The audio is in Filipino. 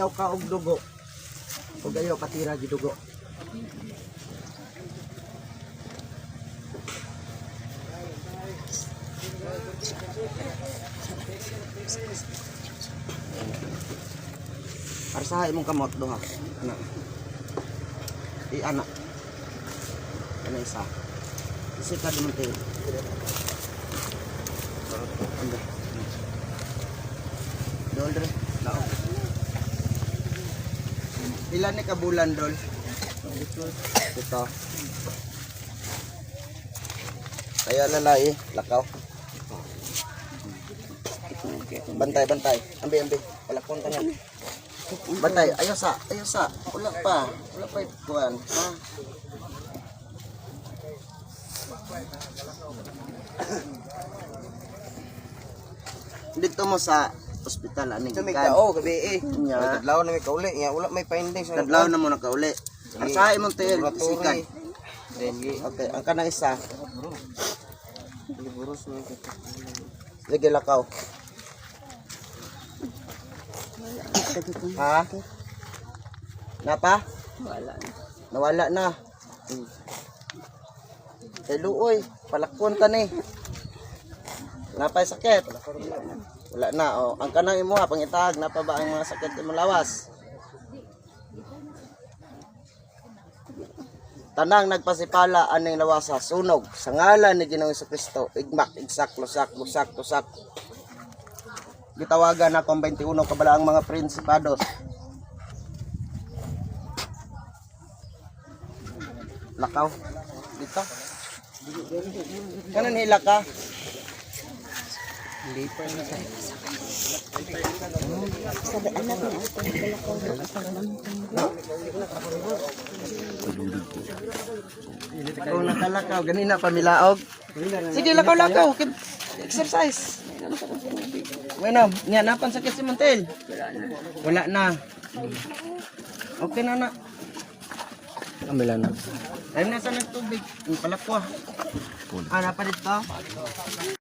ayaw ka og dugo. Ug ayaw patira gi dugo. Arsahay mong kamot duha. Ana. Anak. Ano isa? Isa ka dumunti. Dol dre. Lao. Ilan ni kabulan dol? Ito. Kaya lalay, lakaw. Bantay, bantay. Ambi, ambi. Palakon ka nga. Bantay, ayaw sa. Wala pa kuan. Ha? Dito mo sa ospital aning Sa may tao gabi eh. Nya. Kadlaw na may kauli, nya wala may findings. Kadlaw na mo nakauli. Asahay mo tayo isikan. Dili. Okay, ang kanang isa. Liburos na ito. Sige lakaw. Ha? Napa? Nawala na. Kay luoy, palakpon ta ni. Napay sakit. Wala na oh. Ang kanang imo ha pangitag napa ba ang mga sakit imo lawas? Tanang nagpasipala aning lawasa sunog sa ngalan ni Ginoong Jesucristo. Igmak igsak lusak gitawagan na akong 21 kabalaang mga prinsipados. Lakaw dito. Kanan hila ka. Hindi pa na sa. Sabi anak niya ito Kung nakalakaw, ganina pamilaog. Sige, lakaw-lakaw. Exercise. Bueno, nga napan sakit si Montel. Wala na. Okay na na. Amila na. Ay na sa nagtubig. Ang palakwa. Ah, napalit ka?